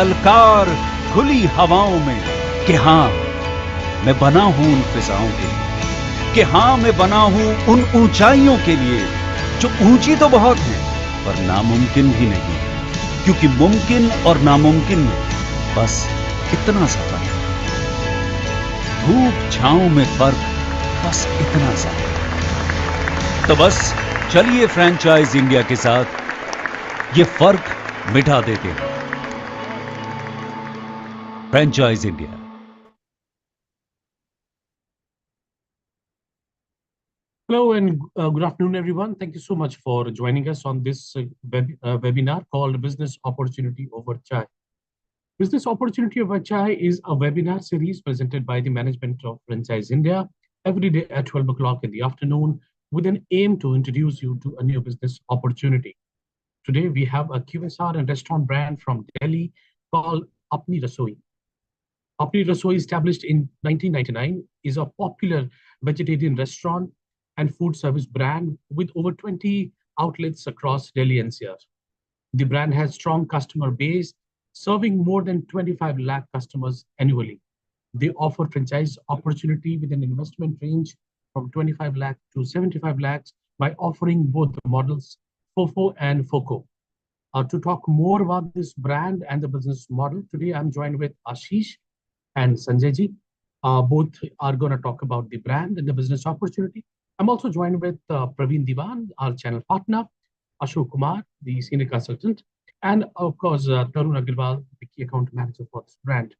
ललकार खुली हवाओं में कि हाँ मैं बना हूं उन फिजाओं के लिए, कि हाँ मैं बना हूं उन ऊंचाइयों के लिए जो ऊंची तो बहुत है पर नामुमकिन भी नहीं, क्योंकि मुमकिन और नामुमकिन में बस इतना सा फर्क है, धूप छांव में फर्क, बस इतना सा। तो बस चलिए फ्रेंचाइज इंडिया के साथ ये फर्क मिटा देते हैं। Franchise India. Hello and good afternoon, everyone. Thank you so much for joining us on this webinar called Business Opportunity Over Chai. Business Opportunity Over Chai is a webinar series presented by the management of Franchise India every day at 12 o'clock in the afternoon with an aim to introduce you to a new business opportunity. Today, we have a QSR and restaurant brand from Delhi called Apni Rasoi. Apni Rasoi, established in 1999, is a popular vegetarian restaurant and food service brand with over 20 outlets across Delhi NCR. The brand has strong customer base, serving more than 25 lakh customers annually. They offer franchise opportunity with an investment range from 25 lakh to 75 lakhs by offering both the models FOFO and FOCO. To talk more about this brand and the business model, today I'm joined with Ashish and Sanjay ji. Both are going to talk about the brand and the business opportunity. I'm also joined with Praveen Diwan, our channel partner, Ashok Kumar, the senior consultant, and of course, Tarun Agarwal, the key account manager for this brand.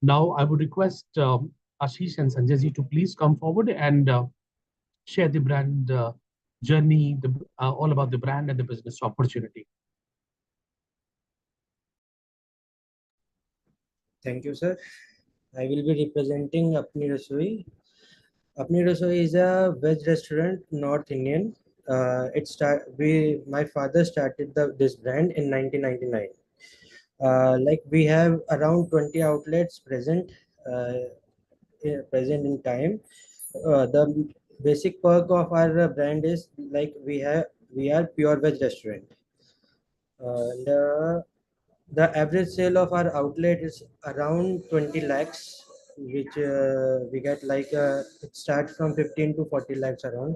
Now, I would request Ashish and Sanjay ji to please come forward and share the brand journey, all about the brand and the business opportunity. Thank you, sir. I will be representing Apni Rasoi. Apni Rasoi is a veg restaurant, North Indian. My father started this brand in 1999. Like we have around 20 outlets present in time. The basic perk of our brand is like we are pure veg restaurant. The average sale of our outlet is around 20 lakhs, which we get it starts from 15 to 40 lakhs around.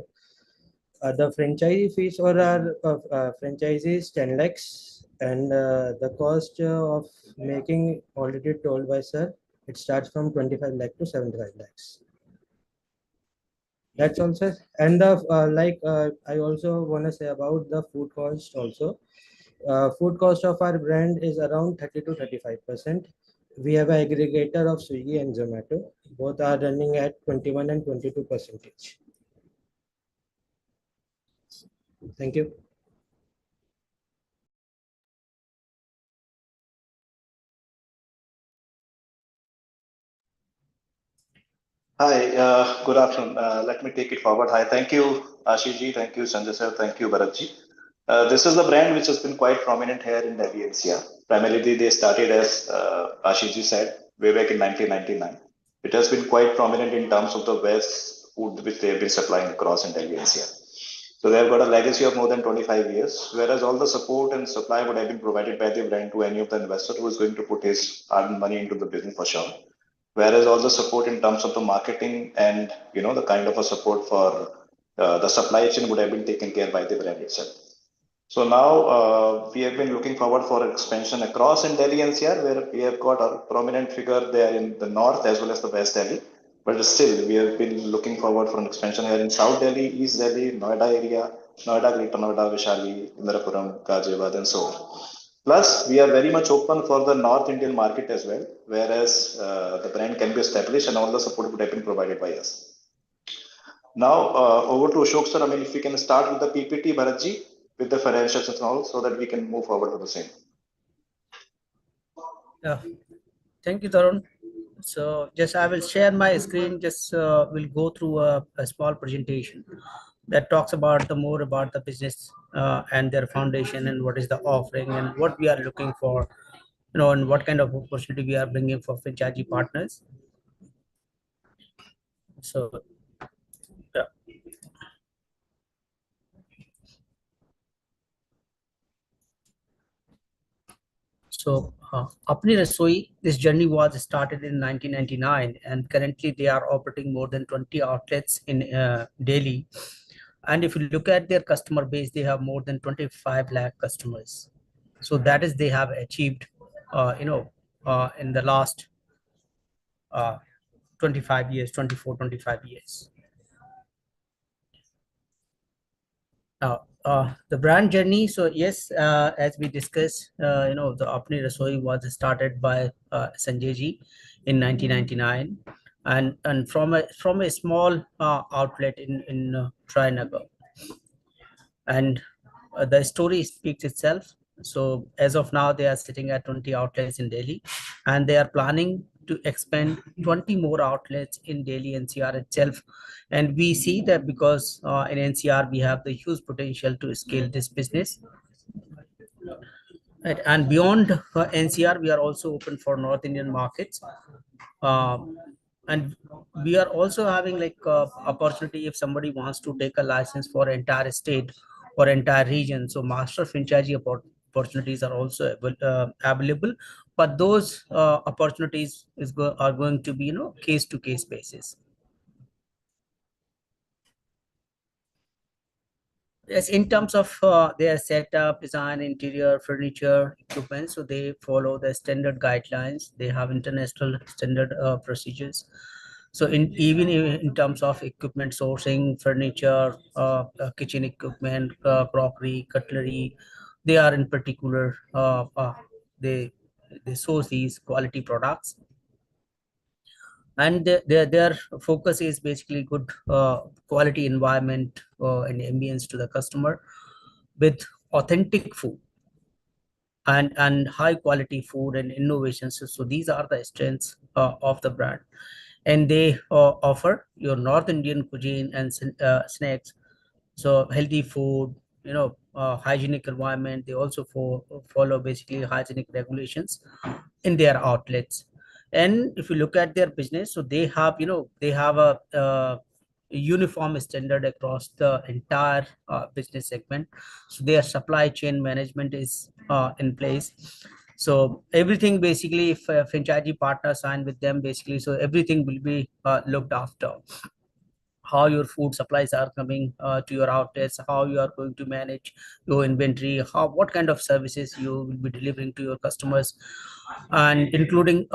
The franchise fees for our franchise is 10 lakhs, and the cost of making already told by sir, it starts from 25 lakh to 75 lakhs. That's all, sir. And I also want to say about the food cost also. Food cost of our brand is around 30 to 35%. We have an aggregator of Swiggy and Zomato. Both are running at 21 and 22%. Thank you. Hi, good afternoon. Let me take it forward. Hi, thank you, Ashish ji. Thank you, Sanjay sir. Thank you, Bharat ji. This is a brand which has been quite prominent here in Delhi NCR. Primarily, they started as Ashish ji said way back in 1999. It has been quite prominent in terms of the best food which they have been supplying across in Delhi NCR. So they have got a legacy of more than 25 years, whereas all the support and supply would have been provided by the brand to any of the investor who is going to put his hard money into the business for sure. Whereas all the support in terms of the marketing and the kind of a support for the supply chain would have been taken care by the brand itself. So now we have been looking forward for expansion across in Delhi NCR, where we have got a prominent figure there in the north as well as the west Delhi. But still, we have been looking forward for an expansion here in South Delhi, East Delhi, Noida area, Noida, Greater Noida, Vishali, Indirapuram, Ghaziabad, and so on. Plus, we are very much open for the North Indian market as well, whereas the brand can be established and all the support would have been provided by us. Now, over to Ashok sir. I mean, if we can start with the PPT, Bharatji, with the financials and all, so that we can move forward with the same. Yeah, thank you, Tarun. So just I will share my screen. Just we'll go through a small presentation that talks about more about the business and their foundation and what is the offering and what we are looking for, and what kind of opportunity we are bringing for franchisee partners. So yeah. So Apni Rasoi, this journey was started in 1999, and currently they are operating more than 20 outlets in Delhi. And if you look at their customer base, they have more than 25 lakh customers. So that is they have achieved, in the last 25 years, 24, 25 years. Now, the brand journey. So yes, as we discussed, the Apni Rasoi was started by Sanjay ji in 1999, and from a small outlet in Trinagar, and the story speaks itself. So as of now, they are sitting at 20 outlets in Delhi, and they are planning to expand 20 more outlets in Delhi NCR itself. And we see that because in NCR, we have the huge potential to scale this business. Right. And beyond NCR, we are also open for North Indian markets. And we are also having like opportunity if somebody wants to take a license for entire state or entire region. So master franchisee opportunities are also available, but those opportunities are going to be case to case basis. Yes, in terms of their setup, design, interior, furniture, equipment, so they follow the standard guidelines. They have international standard procedures. So in terms of equipment sourcing, furniture, kitchen equipment, crockery, cutlery, they are in particular they they source these quality products, and their focus is basically good quality environment and ambience to the customer with authentic food and high quality food and innovations. So these are the strengths of the brand, and they offer your North Indian cuisine and snacks, so healthy food, hygienic environment. They also follow basically hygienic regulations in their outlets. And if you look at their business, so they have a uniform standard across the entire business segment. So their supply chain management is in place. So everything basically, if a franchisee partner sign with them, basically, so everything will be looked after. How your food supplies are coming to your outlets, how you are going to manage your inventory, what kind of services you will be delivering to your customers, and including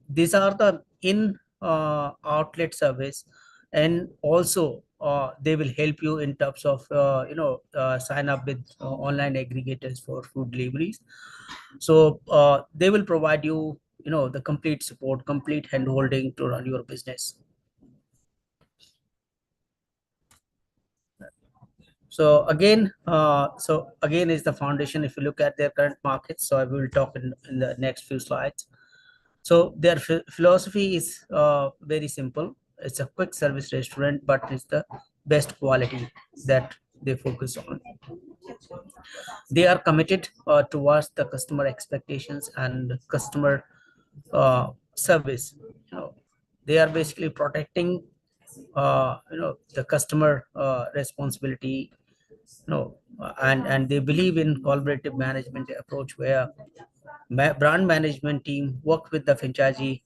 these are the in outlet service. And also they will help you in terms of sign up with online aggregators for food deliveries. So they will provide you the complete support, complete hand holding to run your business. So again is the foundation. If you look at their current markets, so I will talk in the next few slides. So their philosophy is very simple. It's a quick service restaurant, but it's the best quality that they focus on. They are committed towards the customer expectations and customer service. They are basically protecting the customer responsibility, and they believe in collaborative management approach where brand management team work with the franchisee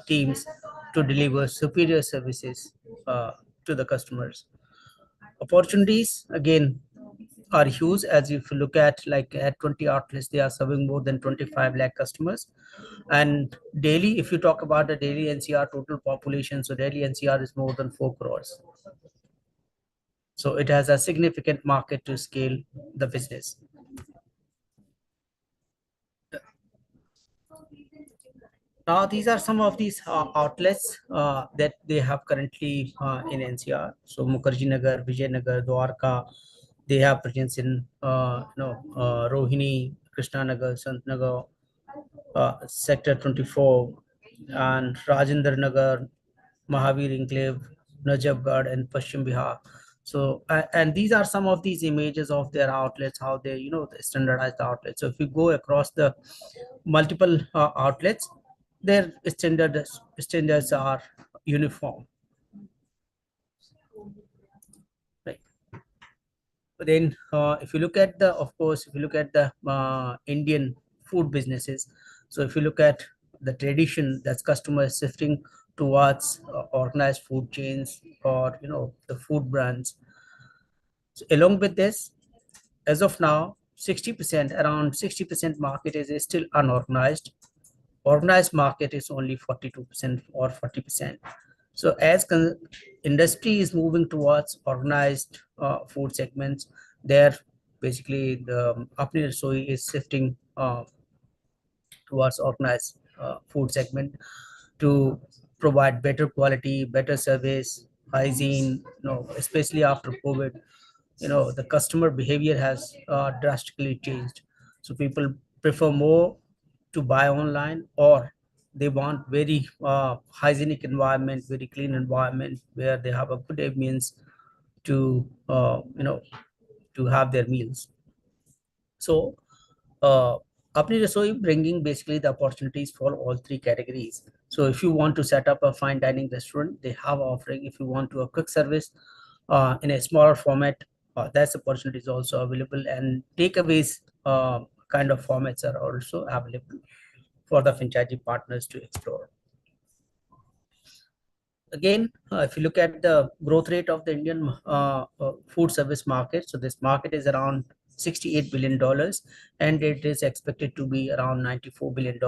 teams to deliver superior services to the customers. Opportunities again are huge. As if you look at like at 20 outlets, they are serving more than 25 lakh customers. And daily, if you talk about the daily NCR total population, so daily NCR is more than 4 crores. So it has a significant market to scale the business. Now, these are some of these outlets that they have currently in NCR. So Mukherjee Nagar, Vijay Nagar, Dwarka, they have presence in Rohini, Krishna Nagar, Sant Nagar, Sector 24, and Rajendra Nagar, Mahavir Enclave, Najafgarh, and Paschim Bihar. So and these are some of these images of their outlets, how they the standardized outlets. So if you go across the multiple outlets, their standards are uniform. Right. But then if you look at the, of course, if you look at the Indian food businesses, So if you look at the tradition, that's customers shifting towards organized food chains or the food brands. So along with this, as of now, 60%, around 60% market is still unorganized. Organized market is only 42% or 40%. So as industry is moving towards organized food segments, there basically the Apni Rasoi is shifting towards organized food segment to provide better quality, better service, hygiene. Especially after COVID, the customer behavior has drastically changed. So people prefer more to buy online, or they want very hygienic environment, very clean environment where they have a good ambience to to have their meals. So Apni Rasoi bringing basically the opportunities for all three categories. So if you want to set up a fine dining restaurant, they have offering. If you want to a quick service in a smaller format, that's opportunity is also available, and takeaways kind of formats are also available for the franchisee partners to explore. Again, if you look at the growth rate of the Indian food service market, so this market is around $68 billion, and it is expected to be around $94 billion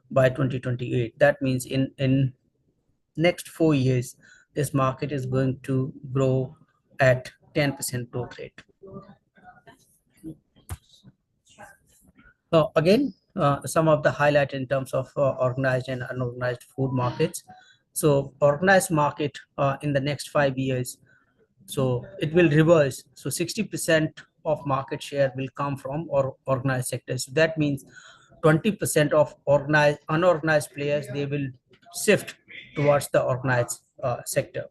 by 2028. That means in next 4 years, this market is going to grow at 10% growth rate. Again, some of the highlight in terms of organized and unorganized food markets. So organized market in the next 5 years, so it will reverse. So 60% of market share will come from organized sectors. So that means 20% of unorganized players, they will shift towards the organized sector.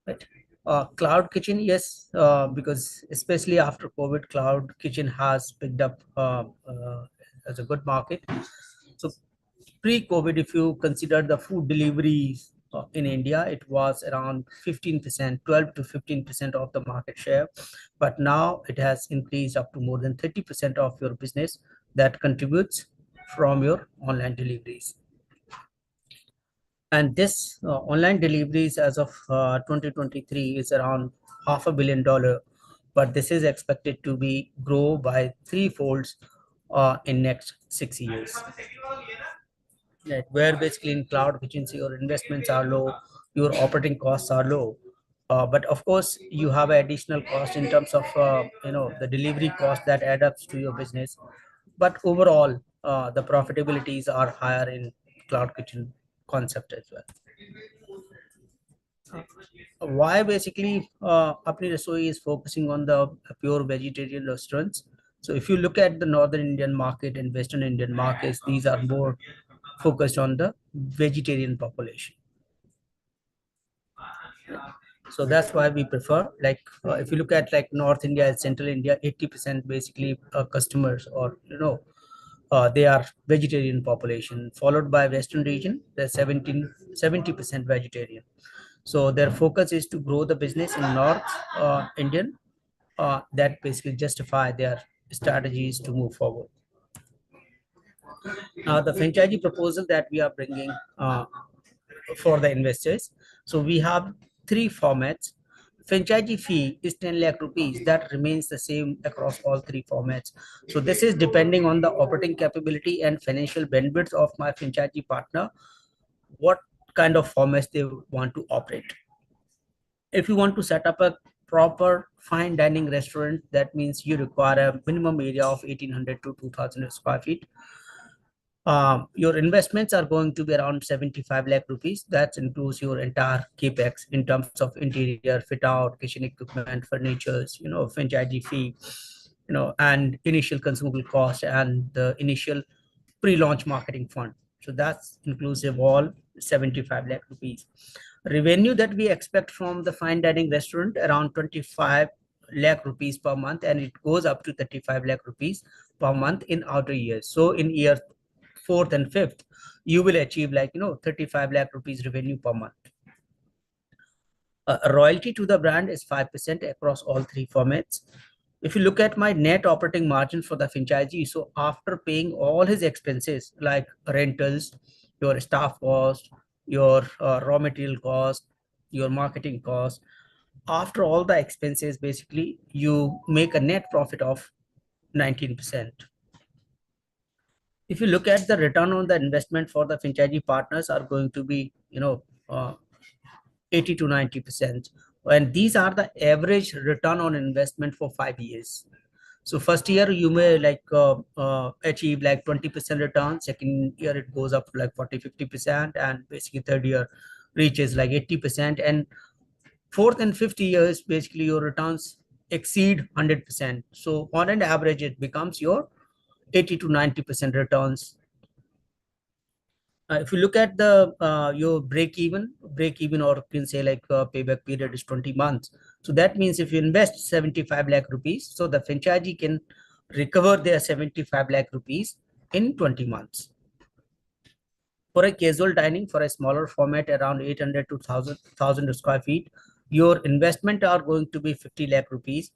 Right. Cloud kitchen, yes, because especially after COVID, cloud kitchen has picked up as a good market. So pre-COVID, if you consider the food deliveries in India, it was around 15%, 12 to 15% of the market share. But now it has increased up to more than 30% of your business that contributes from your online deliveries. And this online deliveries as of 2023 is around $500 million, but this is expected to be grow by 3-folds in next 6 years. Right, where basically in cloud kitchens your investments are low, your operating costs are low, but of course you have additional cost in terms of the delivery cost that add up to your business. But overall, the profitabilities are higher in cloud kitchen concept as well. Why basically Apni Rasoi is focusing on the pure vegetarian restaurants? So if you look at the northern Indian market and western Indian markets, these are more focused on the vegetarian population. So that's why we prefer, like if you look at like North India and Central India, 80% basically customers, or they are vegetarian population, followed by Western region, they're 70% vegetarian. So their focus is to grow the business in North Indian, that basically justify their strategies to move forward. Now the franchisee proposal that we are bringing for the investors. So we have 3 formats. Franchisee fee is 10 lakh rupees. That remains the same across all 3 formats. So this is depending on the operating capability and financial benefits of my franchisee partner, what kind of formats they want to operate. If you want to set up a proper fine dining restaurant, that means you require a minimum area of 1800 to 2000 square feet. Your investments are going to be around 75 lakh rupees. That includes your entire capex in terms of interior, fit out, kitchen equipment, furnitures, franchisee fee, and initial consumable cost and the initial pre-launch marketing fund. So that's inclusive all 75 lakh rupees. Revenue that we expect from the fine dining restaurant around 25 lakh rupees per month, and it goes up to 35 lakh rupees per month in outer years. So in year 4th and 5th, you will achieve 35 lakh rupees revenue per month. Royalty to the brand is 5% across all 3 formats. If you look at my net operating margin for the franchisee, so after paying all his expenses like rentals, your staff cost, your raw material cost, your marketing cost, after all the expenses, basically you make a net profit of 19%. If you look at the return on the investment for the franchisee partners are going to be, 80 to 90%. And these are the average return on investment for 5 years. So first year you may achieve like 20% return. Second year it goes up to like 40-50%, and basically third year reaches like 80%. And fourth and fifth years, basically your returns exceed 100%. So on an average, it becomes your 80 to 90% returns. If you look at the your break even, or you can say like payback period is 20 months. So that means if you invest 75 lakh rupees, so the franchisee can recover their 75 lakh rupees in 20 months. For a casual dining, for a smaller format around 800 to 1000 square feet, your investment are going to be 50 lakh rupees,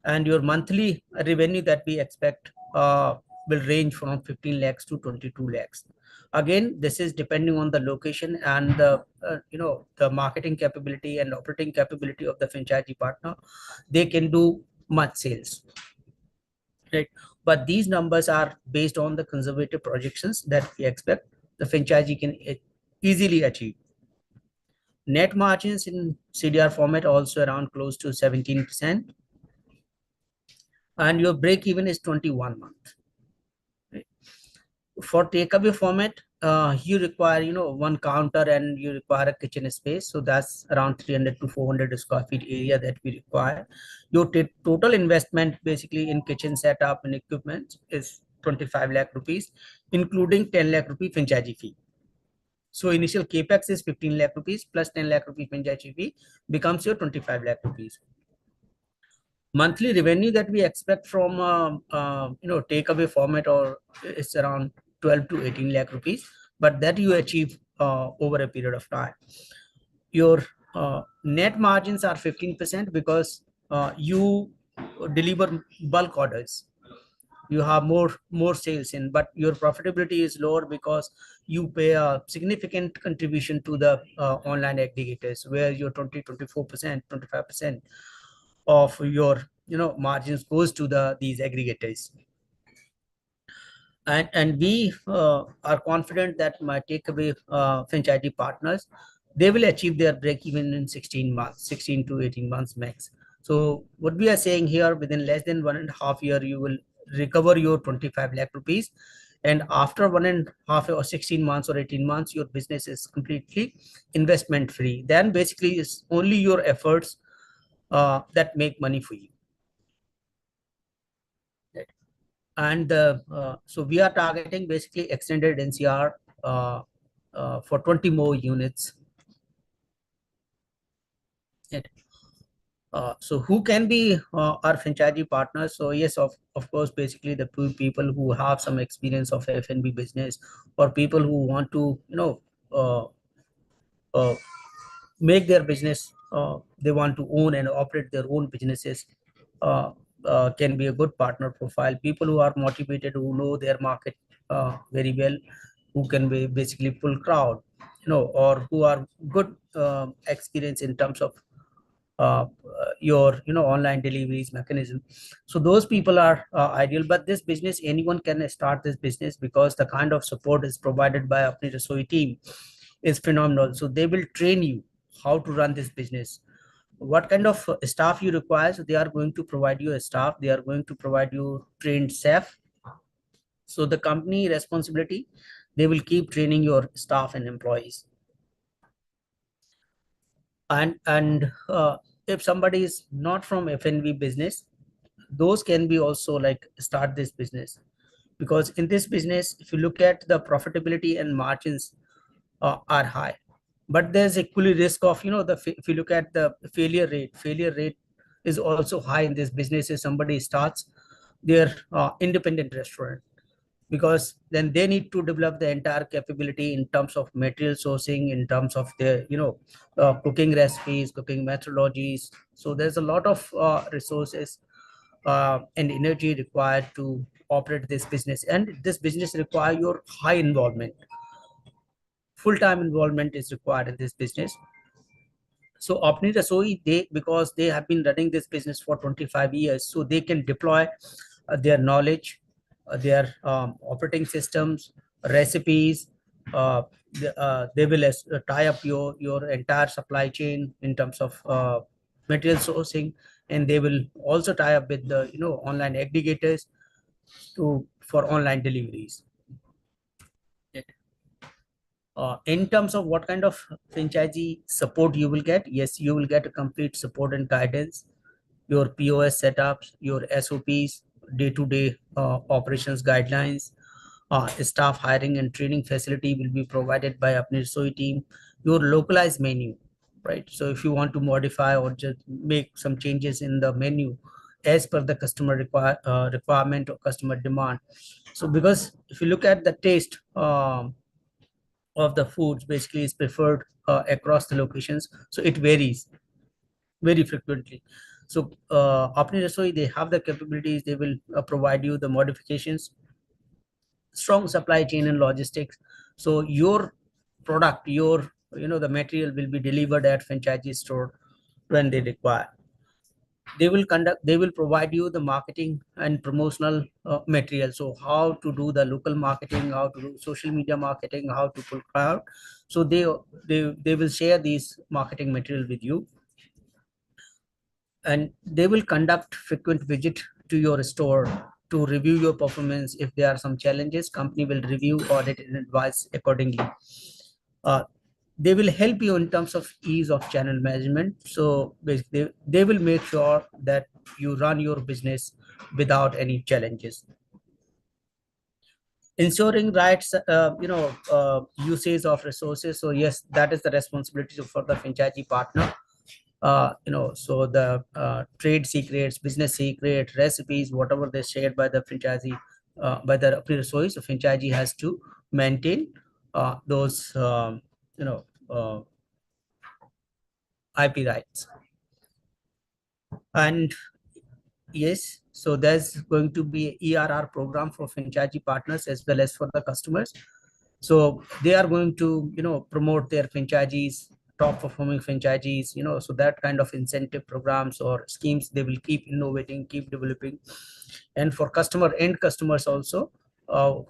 and your monthly revenue that we expect will range from 15 lakhs to 22 lakhs. Again, this is depending on the location and the the marketing capability and operating capability of the franchisee partner. They can do much sales, right? But these numbers are based on the conservative projections that we expect the franchisee can easily achieve. Net margins in CDR format also around close to 17%, and your break even is 21 months. Right? For takeaway format, you require one counter and you require a kitchen space, so that's around 300 to 400 square feet area that we require. Your total investment basically in kitchen setup and equipment is 25 lakh rupees, including 10 lakh rupee franchisee fee. So initial capex is 15 lakh rupees plus 10 lakh rupee franchisee fee becomes your 25 lakh rupees. Monthly revenue that we expect from takeaway format or is around 12 to 18 lakh rupees, but that you achieve over a period of time. Your net margins are 15% because you deliver bulk orders. You have more sales in, but your profitability is lower because you pay a significant contribution to the online aggregators, where your 20-24%, 25% of your margins goes to these aggregators. And we are confident that my takeaway franchisee partners, they will achieve their break even in 16 months, 16 to 18 months max. So what we are saying here, within less than 1.5 years, you will recover your 25 lakh rupees. And after 1.5 or 16 months or 18 months, your business is completely investment free. Then basically it's only your efforts that make money for you. Right. And so we are targeting basically extended NCR for 20 more units. Right. So who can be our franchisee partners? So yes, of course, basically the people who have some experience of F&B business, or people who want to make their business, they want to own and operate their own businesses, can be a good partner profile. People who are motivated, who know their market very well, who can be basically pull crowd, or who are good experience in terms of your online deliveries mechanism. So those people are ideal. But this business, anyone can start this business, because the kind of support is provided by Apni Rasoi team is phenomenal. So they will train you how to run this business, what kind of staff you require. So they are going to provide you a staff, they are going to provide you trained staff. So the company responsibility, they will keep training your staff and employees. And if somebody is not from F&B business, those can be also like start this business, because in this business, if you look at the profitability and margins are high, but there's equally risk of if you look at the failure rate is also high in this business if somebody starts their independent restaurant, because then they need to develop the entire capability in terms of material sourcing, in terms of their cooking recipes, cooking methodologies. So there's a lot of resources and energy required to operate this business, and this business require your high involvement. Full-time involvement is required in this business. So Apni Rasoi, they, because they have been running this business for 25 years, so they can deploy their knowledge, their operating systems, recipes. They will tie up your entire supply chain in terms of material sourcing, and they will also tie up with the online aggregators for online deliveries. In terms of what kind of franchisee support you will get, yes, you will get a complete support and guidance, your POS setups, your SOPs, day-to-day operations guidelines, staff hiring and training facility will be provided by Apni Rasoi team, your localized menu, right? So if you want to modify or just make some changes in the menu as per the customer requirement or customer demand. So because if you look at the taste, of the foods basically is preferred across the locations, so it varies very frequently. So Apni Rasoi, they have the capabilities, they will provide you the modifications, strong supply chain and logistics, so your product, your the material will be delivered at franchisee store when they require. They will provide you the marketing and promotional material, so how to do the local marketing, how to do social media marketing, how to pull crowd. So they will share these marketing material with you, and they will conduct frequent visit to your store to review your performance. If there are some challenges, company will review, audit and advise accordingly. They will help you in terms of ease of channel management. So basically, they will make sure that you run your business without any challenges. Ensuring rights, usage of resources. So yes, that is the responsibility for the franchisee partner. So the trade secrets, business secret, recipes, whatever they shared by the franchisee, by the Apni Rasoi, so franchisee has to maintain those, IP rights. And yes, so there's going to be ERR program for franchisee partners as well as for the customers. So they are going to promote their franchisees, top performing franchisees, so that kind of incentive programs or schemes they will keep innovating, keep developing. And for end customers also,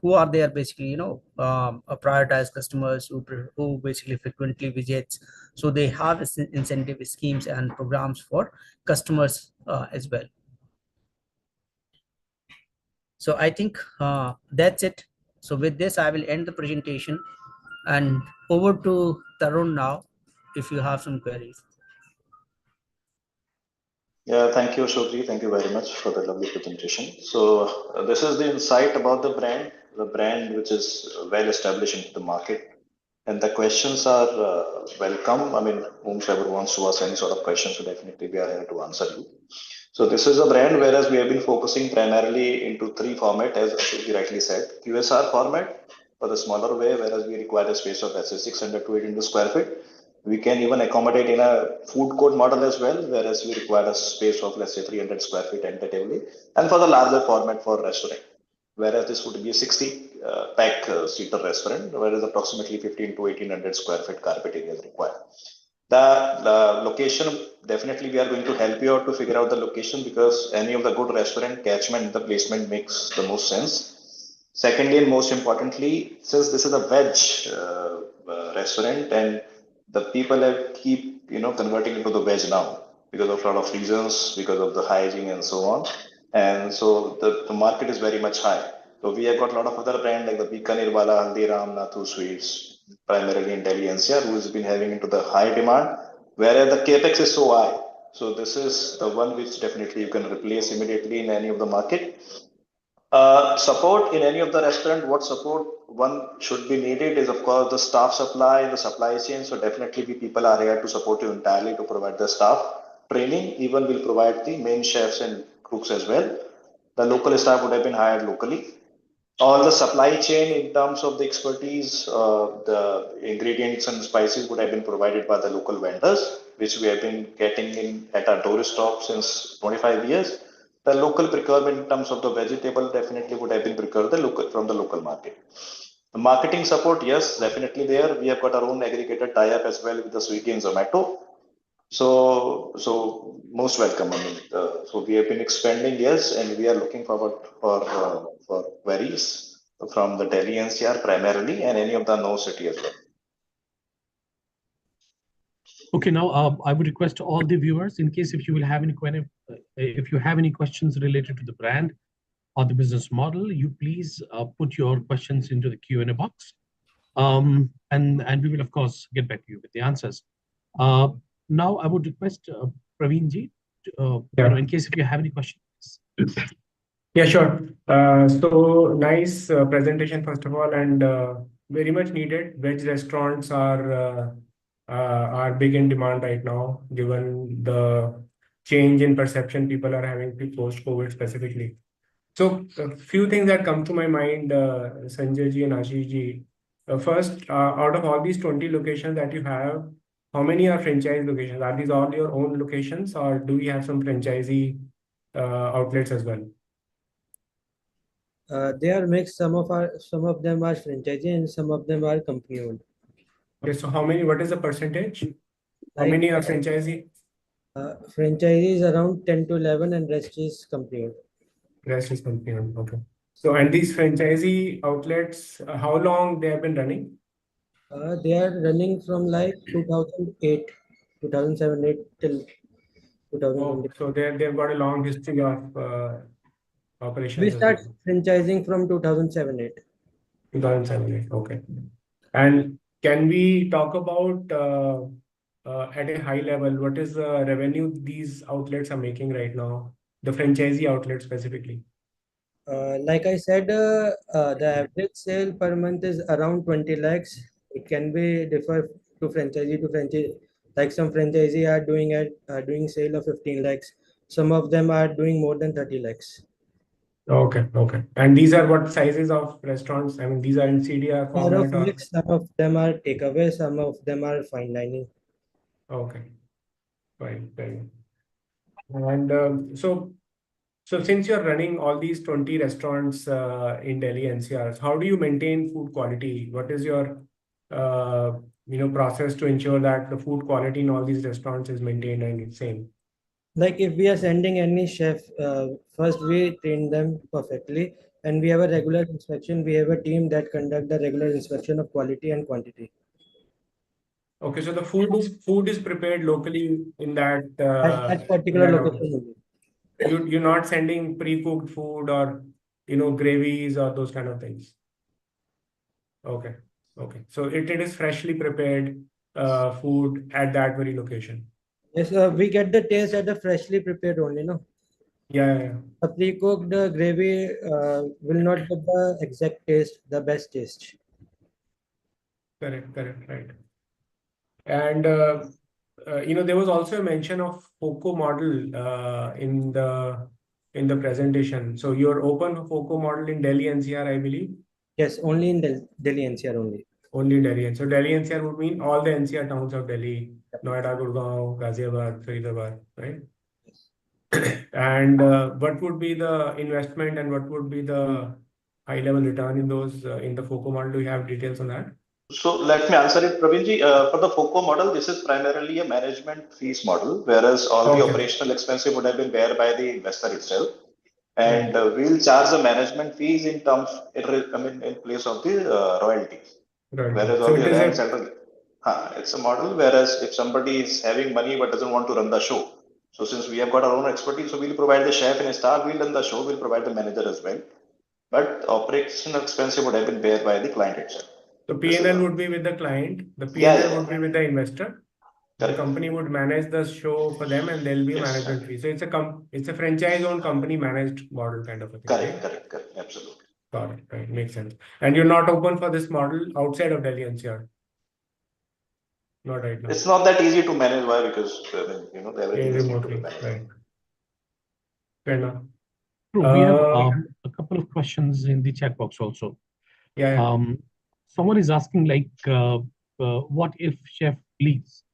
who are there basically prioritized customers who basically frequently visits, so they have incentive schemes and programs for customers as well. So I think that's it. So with this, I will end the presentation, and over to Tarun now, if you have some queries. Yeah, thank you, Shobji. Thank you very much for the lovely presentation. So this is the insight about the brand which is well established into the market. And the questions are welcome. I mean, whomsoever wants to ask any sort of questions, so definitely we are here to answer you. So this is a brand, whereas we have been focusing primarily into three format, as Shobji rightly said. QSR format for the smaller way, whereas we require a space of, let's say, 600 to 800 square feet. We can even accommodate in a food court model as well, whereas we require a space of, let's say, 300 square feet tentatively. And for the larger format for restaurant, whereas this would be a 60 pack seater restaurant, whereas approximately 15 to 1800 square feet carpeting is required. The location, definitely we are going to help you out to figure out the location, because any of the good restaurant catchment, the placement makes the most sense. Secondly, and most importantly, since this is a veg restaurant, and the people have keep converting into the veg now because of a lot of reasons, because of the hygiene and so on. And so the market is very much high. So we have got a lot of other brands like the Bikaner Wala, Haldiram, Nathu Sweets, primarily in Delhi NCR, who has been having into the high demand, whereas the capex is so high. So this is the one which definitely you can replace immediately in any of the market. Support in any of the restaurant, what support one should be needed is, of course, the staff supply and the supply chain. So definitely people are here to support you entirely to provide the staff training. Even will provide the main chefs and cooks as well. The local staff would have been hired locally. All the supply chain in terms of the expertise, the ingredients and spices would have been provided by the local vendors, which we have been getting in at our doorstep since 25 years. The local procurement in terms of the vegetable definitely would have been procured from the local market. The marketing support, yes, definitely there. We have got our own aggregated tie-up as well with the Swiggy and Zomato. So most welcome. I mean, so we have been expanding, yes, and we are looking forward for queries from the Delhi NCR primarily and any of the no city as well. Okay, now I would request all the viewers, in case if you will have any questions related to the brand or the business model, you please put your questions into the Q&A box, and we will of course get back to you with the answers. Now I would request Praveen ji, in case if you have any questions. Yeah, sure. So nice presentation, first of all, and very much needed. Veg restaurants are big in demand right now, given the change in perception people are having post-COVID specifically. So a few things that come to my mind, Sanjay ji and Ashish ji. First, out of all these 20 locations that you have, how many are franchise locations? Are these all your own locations, or do we have some franchisee outlets as well? They are mixed. Some of them are franchisee and some of them are company owned. Okay, so how many? What is the percentage? How many are franchisee? Franchisee is around 10 to 11, and rest is company owned. Rest is company owned. Okay. So, and these franchisee outlets, how long they have been running? They are running from like 2008, 2007, 8 till 2020. Oh, so they've got a long history of operations. We start franchising from 2007, 8. 2007, 8. Okay. And can we talk about at a high level, what is the revenue these outlets are making right now? The franchisee outlets specifically. Like I said, the average sale per month is around 20 lakhs. It can be differ to franchisee. Like some franchisee are doing sale of 15 lakhs. Some of them are doing more than 30 lakhs. Okay, okay. And these are what sizes of restaurants? I mean, these are in CDR format or? Some of them are takeaway, some of them are fine dining. Okay, fine, fine. And so since you're running all these 20 restaurants in Delhi NCR, how do you maintain food quality? What is your process to ensure that the food quality in all these restaurants is maintained and it's same? Like if we are sending any chef, first we train them perfectly, and we have a regular inspection. We have a team that conduct the regular inspection of quality and quantity. Okay, so the food is prepared locally in that At particular location. You're not sending pre-cooked food or gravies or those kind of things. Okay, okay. So it is freshly prepared food at that very location. Yes, we get the taste at the freshly prepared only, no? Yeah. The pre-cooked gravy will not get the exact taste, the best taste. Correct, right. And there was also a mention of FOCO model in the presentation. So you're open for FOCO model in Delhi NCR, I believe. Yes, only in Delhi NCR only. Only Delhi. So Delhi NCR would mean all the NCR towns of Delhi, Noida, Gurgaon, Ghaziabad, Faridabad, right? And what would be the investment and what would be the high level return in those in the FOCO model? Do you have details on that? So let me answer it, Praveenji. For the FOCO model, this is primarily a management fees model, whereas all the operational expenses would have been bear by the investor itself. And we'll charge the management fees in place of the royalties. Right. Whereas So all the rents it's a model. Whereas if somebody is having money but doesn't want to run the show, so since we have got our own expertise, so we'll provide the chef and a star. We'll run the show. We'll provide the manager as well. But operational expenses would have been bear by the client itself. So P&L would be with the client. The P&L would be with the investor. The company would manage the show for them, and there'll be a management fee. So it's a franchise-owned company managed model kind of a thing. Correct. Absolutely. Got it. Right. Makes sense. And you're not open for this model outside of Delhi NCR? Not right now. It's not that easy to manage. Why? Because everything is need to be managed. Right. Fair enough. We have a couple of questions in the chat box also. Yeah. Someone is asking what if chef leaves?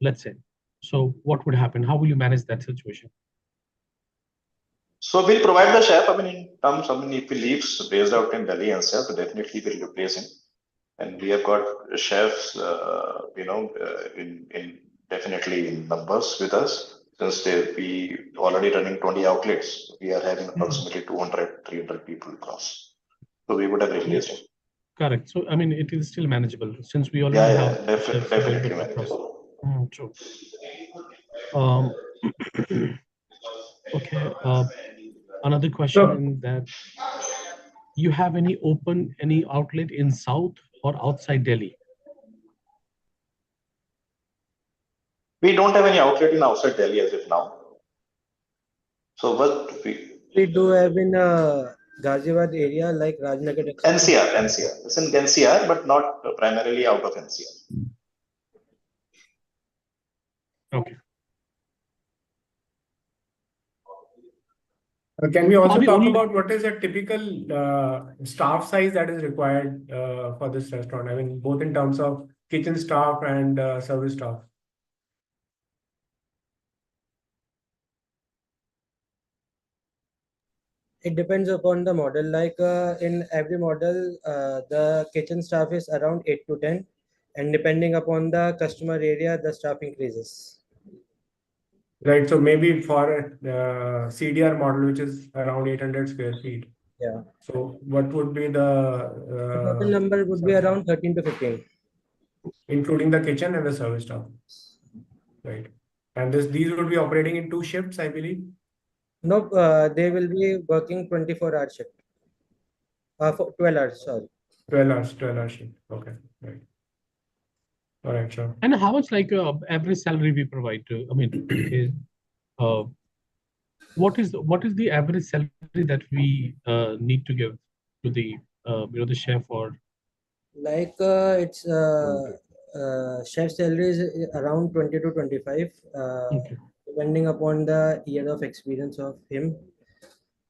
Let's say. So what would happen? How will you manage that situation? So we'll provide the chef. I mean, in terms, I mean, if he leaves based out in Delhi and stuff, definitely we'll replace him. And we have got chefs, in definitely in numbers with us. Since we already running 20 outlets, we are having approximately 200, 300 people across. So we would have replaced him. Correct. So, I mean, it is still manageable since we already have chefs definitely available across. manageable. True. Okay. Another question in that, you have any outlet in South or outside Delhi? We don't have any outlet in outside Delhi as of now. So what we do have in Ghaziabad area like Rajnagar. NCR. It's in NCR, but not primarily out of NCR. Okay. Can we also talk about what is a typical staff size that is required for this restaurant? I mean, both in terms of kitchen staff and service staff. It depends upon the model. Like in every model, the kitchen staff is around 8 to 10, and depending upon the customer area, the staff increases. Right. So maybe for a CDR model, which is around 800 square feet. Yeah. So what would be the total number would be around 13 to 15, including the kitchen and the service staff. Right. And these would be operating in 2 shifts, I believe. No, they will be working 24-hour shift. For 12 hours, sorry. 12 hours shift. Okay. Right. All right, sure. And how much like average salary we provide to? I mean, what is the average salary that we need to give to the the chef or? Like it's chef salary is around 20 to 25, Okay. depending upon the year of experience of him.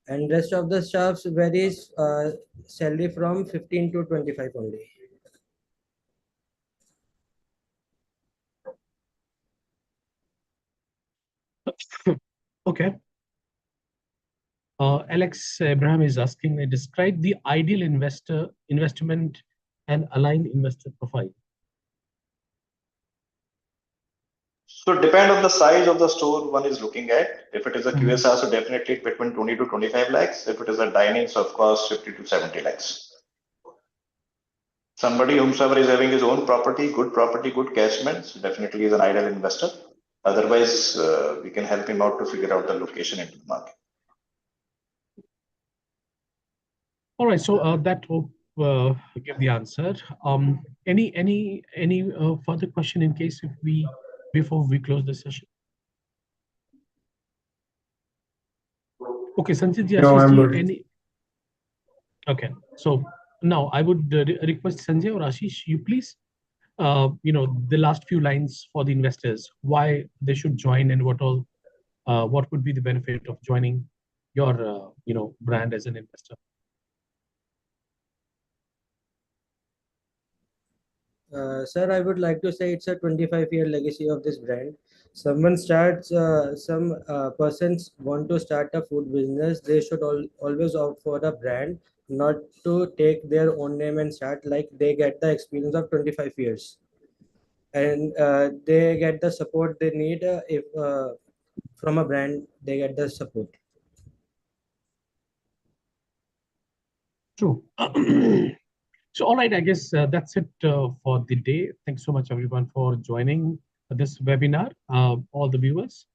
And rest of the staffs varies salary from 15 to 25 only. Okay. Alex Abraham is asking, describe the ideal investment and aligned investor profile. So depend on the size of the store one is looking at. If it is a QSR, so definitely between 20 to 25 lakhs. If it is a dining, so of course 50 to 70 lakhs. Somebody whomsoever is having his own property, good catchments, definitely is an ideal investor. Otherwise, we can help him out to figure out the location into the market. All right, so that will give the answer. Any further question in case before we close the session? Okay, Sanjay ji, no, I'm good. Okay, so now I would request Sanjay or Ashish, you please, the last few lines for the investors, why they should join and what would be the benefit of joining your, brand as an investor. Sir, I would like to say it's a 25-year legacy of this brand. Some persons want to start a food business, they should always opt for a brand, not to take their own name and start. Like they get the experience of 25 years. And they get the support they need if from a brand, they get the support. True. So, all right, I guess that's it for the day. Thanks so much, everyone, for joining this webinar, all the viewers.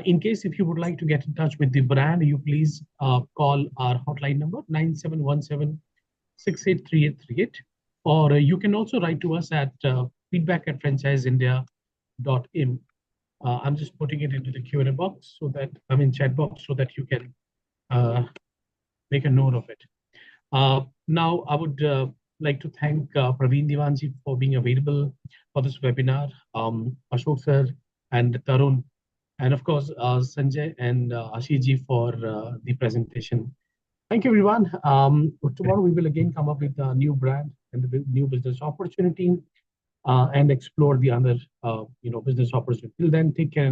In case if you would like to get in touch with the brand, you please call our hotline number 9717-683838. Or you can also write to us at feedback@franchiseindia.in. I'm just putting it into the Q&A box chat box so that you can make a note of it. Now, I would like to thank Praveen Diwanji for being available for this webinar, Ashok sir and Tarun, and of course, Sanjay and Ashish ji for the presentation. Thank you, everyone. Tomorrow we will again come up with a new brand and the new business opportunity and explore the other, business opportunity. Till then, take care.